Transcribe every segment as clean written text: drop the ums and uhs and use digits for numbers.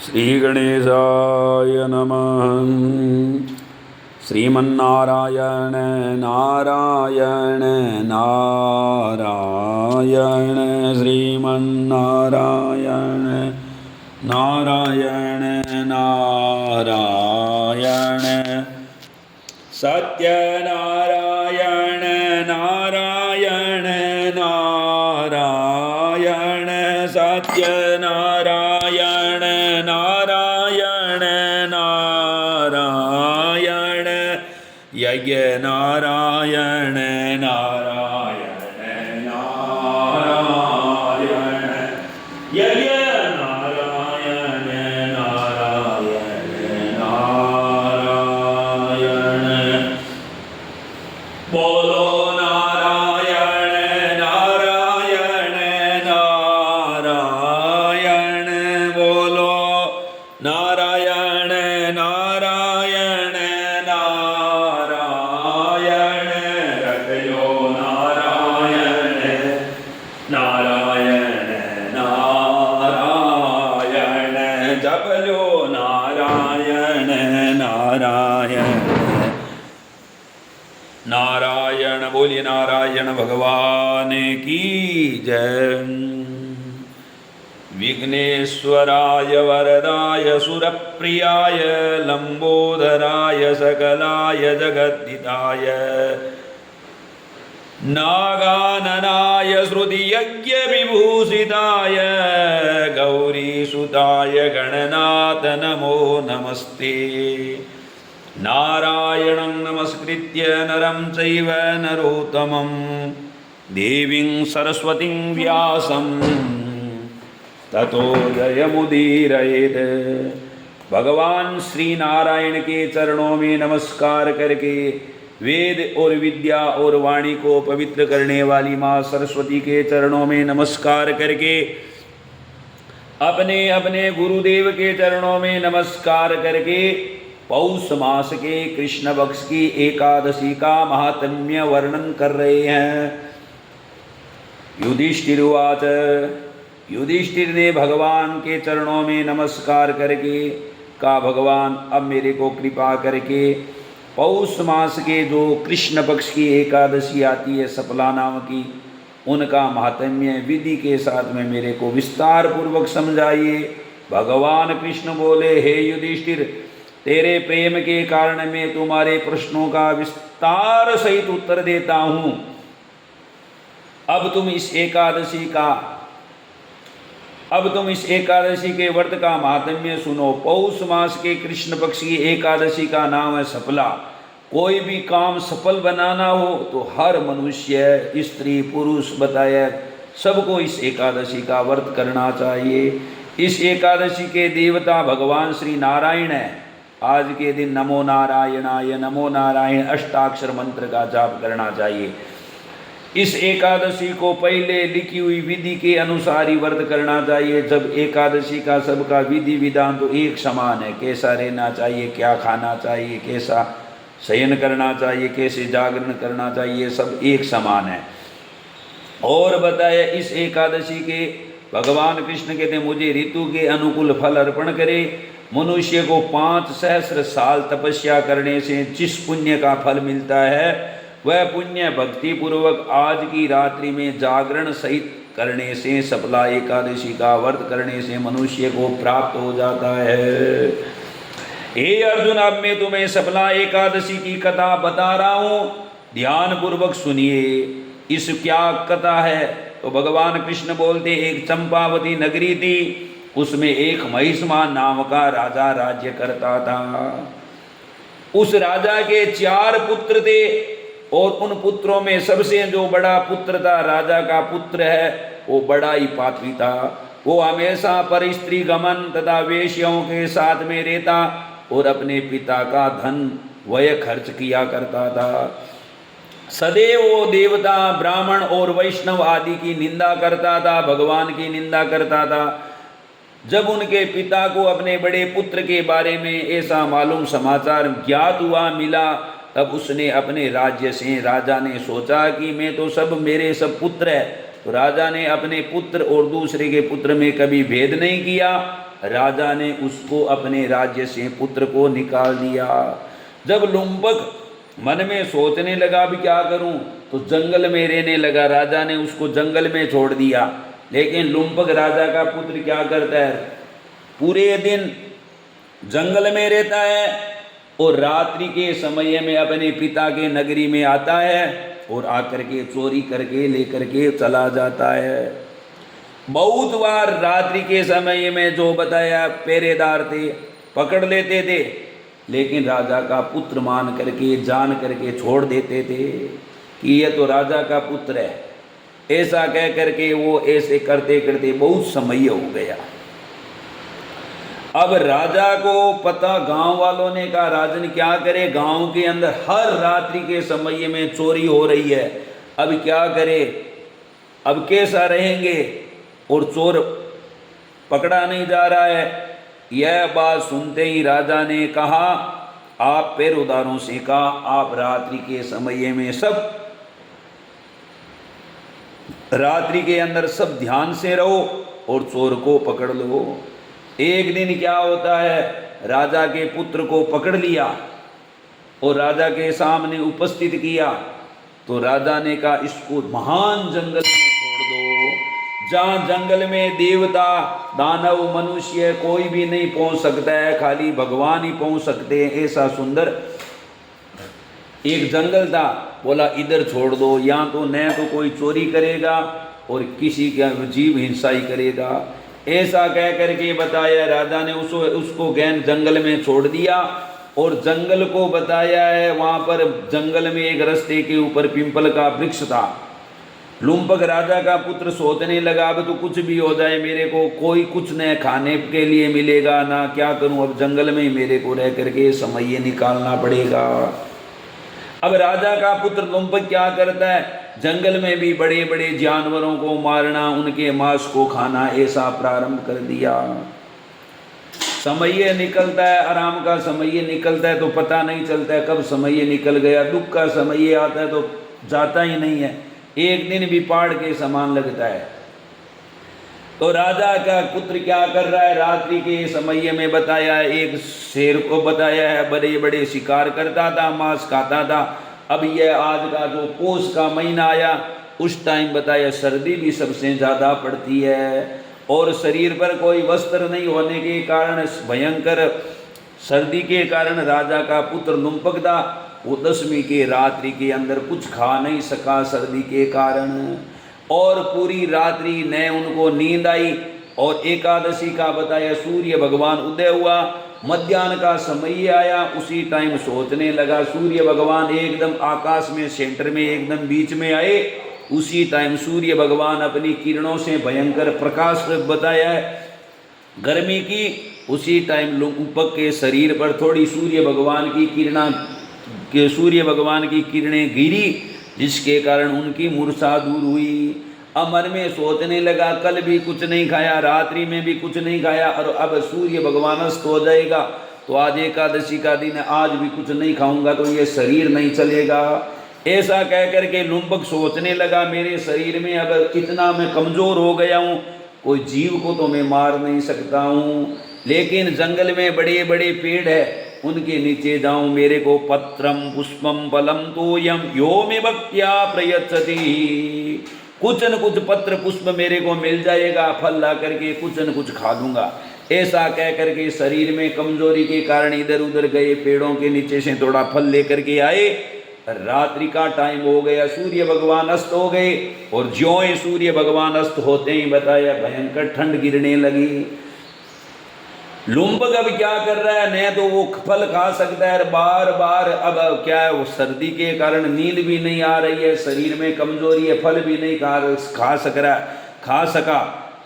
श्रीगणेशाय नमः। श्रीमन्नारायण नारायण नारायण श्रीमन्नारायण नारायण नारायण सत्यनारायण नारायण नारायण सत्यनारायण नारायण नारायण यज्ञ नारायण नारायण नारायण यज्ञ नारायण नारायण नारायण बोलो नारायण नारायण नारायण बोलो नारायण नारायण नारायण रखो नारायण नारायण नारायण जप लो नारायण नारायण नारायण। बोलिए नारायण भगवान की जय। विघ्नेश्वराय वरदाय सुरप्रियाय लंबोदराय सकलाय जगद्दिताय नागाननाय श्रुतियज्ञ विभूषिताय गौरीसुताय गणनाथ नमो नमस्ते। नारायणं नमस्कृत्य नरं चैव नरोत्तमं देवीं सरस्वतीं व्यासं ततो जयमुदीरयेत्। भगवान श्री नारायण के चरणों में नमस्कार करके वेद और विद्या और वाणी को पवित्र करने वाली माँ सरस्वती के चरणों में नमस्कार करके अपने अपने गुरुदेव के चरणों में नमस्कार करके पौष मास के कृष्ण पक्ष की एकादशी का महात्म्य वर्णन कर रहे हैं। युधिष्ठिरुवाच। युधिष्ठिर ने भगवान के चरणों में नमस्कार करके कहा, भगवान अब मेरे को कृपा करके पौष मास के जो कृष्ण पक्ष की एकादशी आती है सफला नाम की, उनका महात्म्य विधि के साथ में मेरे को विस्तार पूर्वक समझाइए। भगवान कृष्ण बोले, हे युधिष्ठिर, तेरे प्रेम के कारण मैं तुम्हारे प्रश्नों का विस्तार सहित उत्तर देता हूं। अब तुम इस एकादशी के व्रत का महात्म्य सुनो। पौष मास के कृष्ण पक्ष की एकादशी का नाम है सफला। कोई भी काम सफल बनाना हो तो हर मनुष्य, स्त्री, पुरुष बताया सबको इस एकादशी का व्रत करना चाहिए। इस एकादशी के देवता भगवान श्री नारायण है। आज के दिन नमो नारायणाय नमो नारायण अष्टाक्षर मंत्र का जाप करना चाहिए। इस एकादशी को पहले लिखी हुई विधि के अनुसार ही व्रत करना चाहिए। जब एकादशी का सबका विधि विधान तो एक समान है। कैसा रहना चाहिए, क्या खाना चाहिए, कैसा शयन करना चाहिए, कैसे जागरण करना चाहिए, सब एक समान है। और बताया इस एकादशी के भगवान कृष्ण कहते मुझे ऋतु के अनुकूल फल अर्पण करे। मनुष्य को 5 सहस्र साल तपस्या करने से जिस पुण्य का फल मिलता है वह पुण्य भक्ति पूर्वक आज की रात्रि में जागरण सहित करने से, सफला एकादशी का व्रत करने से मनुष्य को प्राप्त हो जाता है। हे अर्जुन, अब मैं तुम्हें सफला एकादशी की कथा बता रहा हूँ, ध्यान पूर्वक सुनिए। इस क्या कथा है तो भगवान कृष्ण बोलते, एक चंपावती नगरी थी, उसमें एक महिष्मान नाम का राजा राज्य करता था। उस राजा के 4 पुत्र थे और उन पुत्रों में सबसे जो बड़ा पुत्र था, राजा का पुत्र है, वो बड़ा ही पापी था। वो हमेशा पर स्त्री गमन तथा वेश्याओं के साथ में रहता और अपने पिता का धन व्यय खर्च किया करता था। सदैव वो देवता, ब्राह्मण और वैष्णव आदि की निंदा करता था, भगवान की निंदा करता था। जब उनके पिता को अपने बड़े पुत्र के बारे में ऐसा मालूम समाचार ज्ञात हुआ, मिला, तब उसने अपने राज्य से, राजा ने सोचा कि मैं तो सब, मेरे सब पुत्र है, तो राजा ने अपने पुत्र और दूसरे के पुत्र में कभी भेद नहीं किया राजा ने उसको अपने राज्य से पुत्र को निकाल दिया। जब लुम्पक मन में सोचने लगा भी क्या करूं, तो जंगल में रहने लगा। राजा ने उसको जंगल में छोड़ दिया। लेकिन लुम्पक राजा का पुत्र क्या करता है, पूरे दिन जंगल में रहता है और रात्रि के समय में अपने पिता के नगरी में आता है और आकर के चोरी करके लेकर के चला जाता है। बहुत बार रात्रि के समय में जो बताया पहरेदार थे पकड़ लेते थे, लेकिन राजा का पुत्र मान करके जान करके छोड़ देते थे कि यह तो राजा का पुत्र है। ऐसा कह करके वो ऐसे करते करते बहुत समय हो गया। अब राजा को पता, गांव वालों ने कहा राजन क्या करे, गांव के अंदर हर रात्रि के समय में चोरी हो रही है, अब क्या करे, अब कैसा रहेंगे, और चोर पकड़ा नहीं जा रहा है। यह बात सुनते ही राजा ने कहा, आप पैरोदारों से कहा आप रात्रि के समय में सब, रात्रि के अंदर सब ध्यान से रहो और चोर को पकड़ लो। एक दिन क्या होता है, राजा के पुत्र को पकड़ लिया और राजा के सामने उपस्थित किया। तो राजा ने कहा इसको महान जंगल में छोड़ दो, जहाँ जंगल में देवता दानव मनुष्य कोई भी नहीं पहुंच सकता है, खाली भगवान ही पहुंच सकते हैं। ऐसा सुंदर एक जंगल था। बोला इधर छोड़ दो, यहाँ तो न तो कोई चोरी करेगा और किसी का जीव हिंसा ही करेगा। ऐसा कह करके बताया। राजा ने उसको गैन जंगल में छोड़ दिया और जंगल को बताया है, वहाँ पर जंगल में एक रास्ते के ऊपर पिंपल का वृक्ष था। लुम्पक राजा का पुत्र सोचने लगा अब तो कुछ भी हो जाए, मेरे को कोई कुछ न खाने के लिए मिलेगा ना, क्या करूं, अब जंगल में ही मेरे को रह करके समय निकालना पड़ेगा। अब राजा का पुत्र लुम्पक क्या करता है, जंगल में भी बड़े बड़े जानवरों को मारना, उनके मांस को खाना, ऐसा प्रारंभ कर दिया। समय निकलता है, आराम का समय निकलता है तो पता नहीं चलता है कब समय निकल गया। दुख का समय आता है तो जाता ही नहीं है, एक दिन भी पहाड़ के समान लगता है। तो राजा का पुत्र क्या कर रहा है, रात्रि के समय में बताया है, एक शेर को बताया है, बड़े बड़े शिकार करता था, मांस खाता था। अब यह आज का जो पोष का महीना आया, उस टाइम बताया सर्दी भी सबसे ज़्यादा पड़ती है और शरीर पर कोई वस्त्र नहीं होने के कारण, भयंकर सर्दी के कारण राजा का पुत्र लुम्पक था, वो 10वीं के रात्रि के अंदर कुछ खा नहीं सका सर्दी के कारण, और पूरी रात्रि न उनको नींद आई। और एकादशी का बताया सूर्य भगवान उदय हुआ, मध्याह्न का समय आया, उसी टाइम सोचने लगा, सूर्य भगवान एकदम आकाश में सेंटर में एकदम बीच में आए। उसी टाइम सूर्य भगवान अपनी किरणों से भयंकर प्रकाश बताया है गर्मी की। उसी टाइम लुम्पक के शरीर पर थोड़ी सूर्य भगवान की किरणें गिरी, जिसके कारण उनकी मूर्छा दूर हुई। अब मन में सोचने लगा कल भी कुछ नहीं खाया, रात्रि में भी कुछ नहीं खाया, और अब सूर्य भगवान अस्त हो जाएगा तो आज एकादशी का दिन है, आज भी कुछ नहीं खाऊंगा तो ये शरीर नहीं चलेगा। ऐसा कह करके लुम्पक सोचने लगा मेरे शरीर में अब इतना मैं कमज़ोर हो गया हूँ, कोई जीव को तो मैं मार नहीं सकता हूँ, लेकिन जंगल में बड़े बड़े पेड़ है, उनके नीचे जाऊं, मेरे को पत्रम पुष्पम फलम तोयम यो मे भक्त्या प्रयच्छति, कुछ न कुछ पत्र पुष्प मेरे को मिल जाएगा, फल ला करके कुछ न कुछ खा लूँगा। ऐसा कह करके शरीर में कमजोरी के कारण इधर उधर गए, पेड़ों के नीचे से थोड़ा फल लेकर के आए। रात्रि का टाइम हो गया, सूर्य भगवान अस्त हो गए, और ज्यों ही सूर्य भगवान अस्त होते ही बताया भयंकर ठंड गिरने लगी। लुम्पक अब क्या कर रहा है, न तो वो फल खा सकता है, बार बार अब क्या है, वो सर्दी के कारण नींद भी नहीं आ रही है, शरीर में कमजोरी है, फल भी नहीं खा सका,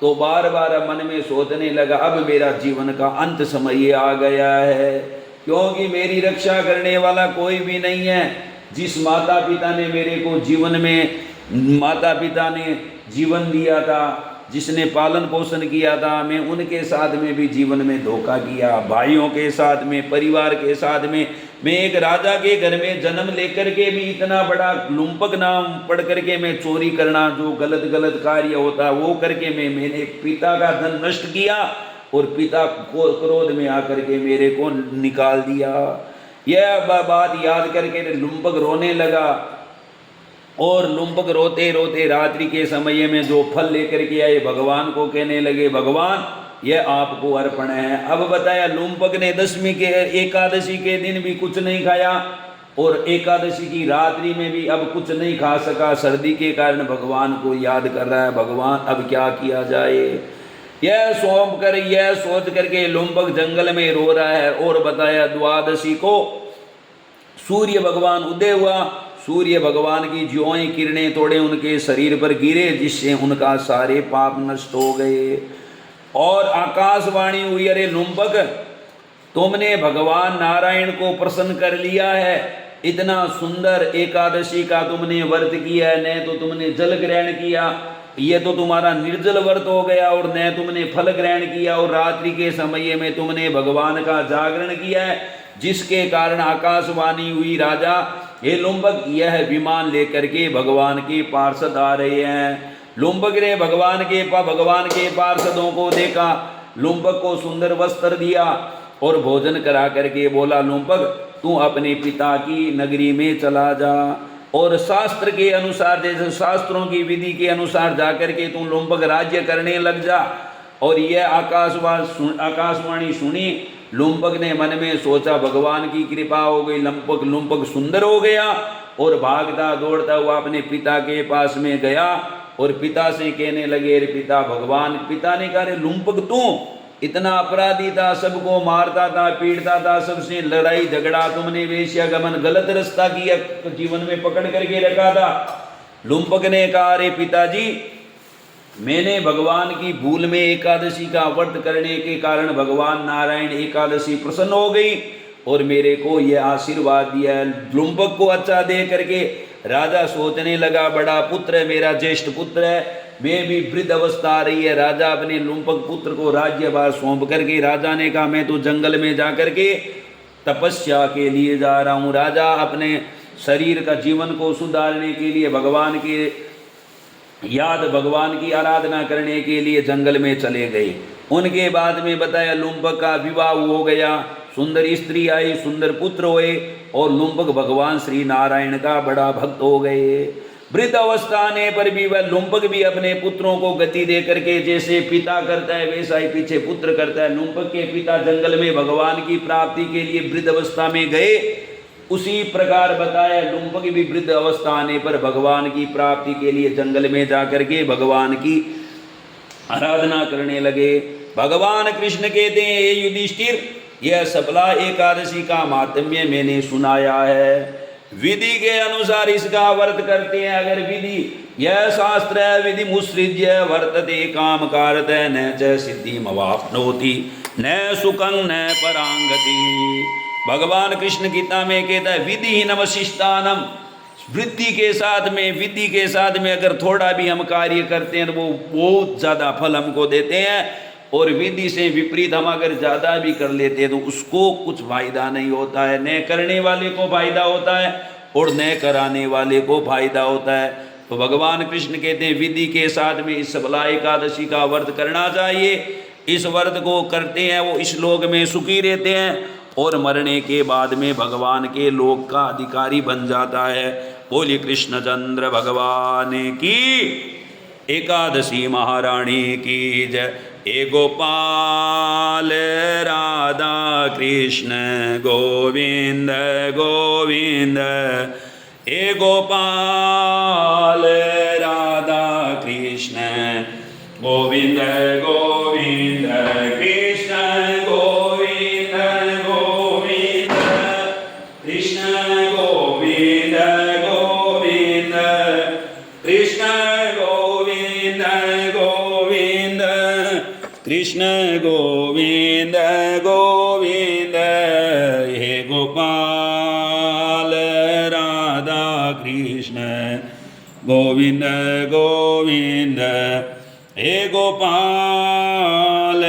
तो बार बार मन में सोचने लगा अब मेरा जीवन का अंत समय आ गया है, क्योंकि मेरी रक्षा करने वाला कोई भी नहीं है। जिस माता पिता ने मेरे को जीवन में, माता पिता ने जीवन दिया था, जिसने पालन पोषण किया था, मैं उनके साथ में भी जीवन में धोखा किया, भाइयों के साथ में, परिवार के साथ में। मैं एक राजा के घर में जन्म लेकर के भी इतना बड़ा लुम्पक नाम पढ़ करके मैं चोरी करना, जो गलत गलत कार्य होता वो करके मैंने पिता का धन नष्ट किया, और पिता को क्रोध में आकर के मेरे को निकाल दिया। यह बात याद करके लुम्बक रोने लगा और लुम्बक रोते रोते रात्रि के समय में जो फल लेकर के आए भगवान को कहने लगे, भगवान यह आपको अर्पण है। अब बताया लुम्बक ने दशमी के एकादशी के दिन भी कुछ नहीं खाया और एकादशी की रात्रि में भी अब कुछ नहीं खा सका। सर्दी के कारण भगवान को याद कर रहा है, भगवान अब क्या किया जाए। यह सोच करके लुम्बक जंगल में रो रहा है। और बताया द्वादशी को सूर्य भगवान उदय हुआ। सूर्य भगवान की ज्यों ही किरणें थोड़े उनके शरीर पर गिरे, जिससे उनका सारे पाप नष्ट हो गए। और आकाशवाणी हुई, अरे लुम्बक तुमने भगवान नारायण को प्रसन्न कर लिया है। इतना सुंदर एकादशी का तुमने व्रत किया है, न तो तुमने जल ग्रहण किया, ये तो तुम्हारा निर्जल व्रत हो गया, और न तुमने फल ग्रहण किया, और रात्रि के समय में तुमने भगवान का जागरण किया है, जिसके कारण आकाशवाणी हुई, राजा हे लुम्बक यह विमान लेकर के भगवान के पार्षद आ रहे हैं। लुम्बक ने भगवान के पार्षदों को देखा, लुम्बक को सुंदर वस्त्र दिया और भोजन करा करके बोला, लुम्बक तू अपने पिता की नगरी में चला जा और शास्त्र के अनुसार, जैसे शास्त्रों की विधि के अनुसार जाकर के तू लुम्बक राज्य करने लग जा। और यह आकाशवाणी सुनी, लुम्बक ने मन में सोचा भगवान की कृपा हो गई, लुम्बक सुंदर हो गया और भागता दौड़ता हुआ अपने पिता के पास में गया और पिता से कहने लगे, अरे पिता ने कहा, लुम्बक तू इतना अपराधी था, सबको मारता था, पीटता था, सबसे लड़ाई झगड़ा, तुमने वेश्यागमन गलत रास्ता किया, जीवन में पकड़ करके रखा था। लुम्बक ने कहा, अरे पिताजी मैंने भगवान की भूल में एकादशी का व्रत करने के कारण भगवान नारायण एकादशी प्रसन्न हो गई और मेरे को यह आशीर्वाद दिया है। लुम्बक को अच्छा दे करके राजा सोचने लगा, बड़ा पुत्र है मेरा, ज्येष्ठ पुत्र है, मैं भी वृद्ध अवस्था आ रही है। राजा अपने लुम्बक पुत्र को राज्यभार सौंप करके राजा ने कहा, मैं तो जंगल में जा करके तपस्या के लिए जा रहा हूँ। राजा अपने शरीर का जीवन को सुधारने के लिए भगवान की आराधना करने के लिए जंगल में चले गए। उनके बाद में बताया लुम्बक का विवाह हो गया, सुंदर स्त्री आई, सुंदर पुत्र हुए और लुम्बक भगवान श्री नारायण का बड़ा भक्त हो गए। वृद्ध अवस्था आने पर भी वह लुम्बक भी अपने पुत्रों को गति दे करके, जैसे पिता करता है वैसा ही पीछे पुत्र करता है। लुम्बक के पिता जंगल में भगवान की प्राप्ति के लिए वृद्ध अवस्था में गए, उसी प्रकार बताया लुम्बक भी वृद्ध अवस्था आने पर भगवान की प्राप्ति के लिए जंगल में जाकर के भगवान की आराधना करने लगे। भगवान कृष्ण कहते हैं, हे युधिष्ठिर यह सफला एकादशी का माहात्म्य मैंने सुनाया है, विधि के अनुसार इसका व्रत करते हैं। अगर विधि यह शास्त्र है, विधि मुसृज्य वर्तते काम कारत न च सिद्धिमवाप्नोति न सुखं न परांगति। भगवान कृष्ण गीता में कहता है, विधिहीनम शिष्टानम, विधि के साथ में अगर थोड़ा भी हम कार्य करते हैं तो वो बहुत ज़्यादा फल हमको देते हैं, और विधि से विपरीत हम अगर ज़्यादा भी कर लेते हैं तो उसको कुछ फायदा नहीं होता है। न करने वाले को फायदा होता है और न कराने वाले को फायदा होता है। तो भगवान कृष्ण कहते हैं विधि के साथ में इस सफला एकादशी का व्रत करना चाहिए। इस व्रत को करते हैं वो इस लोक में सुखी रहते हैं और मरने के बाद में भगवान के लोक का अधिकारी बन जाता है। बोलिए कृष्णचंद्र भगवान की, एकादशी महारानी की जय। हे गोपाल राधा कृष्ण गोविंद गोविंद, हे गोपाल राधा कृष्ण गोविंद गोविंद, कृष्ण गोविंद गोविंद, कृष्ण गोविंद गोविंद, कृष्ण गोविंद गोविंद, कृष्ण गोविंद गोविंद। हे गोपाल राधा कृष्ण गोविंद गोविंद, हे गोपाल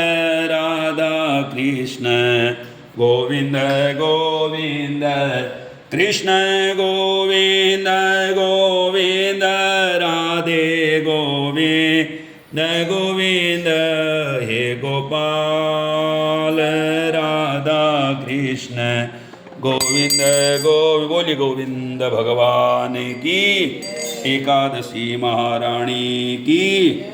राधा कृष्ण गोविंद गोविंद, कृष्ण गोविंद गोविंद, राधे गोविंद गोविंद। हे गोपाल कृष्ण गोविंद बोलिए गोविंद भगवान की, एकादशी महारानी की।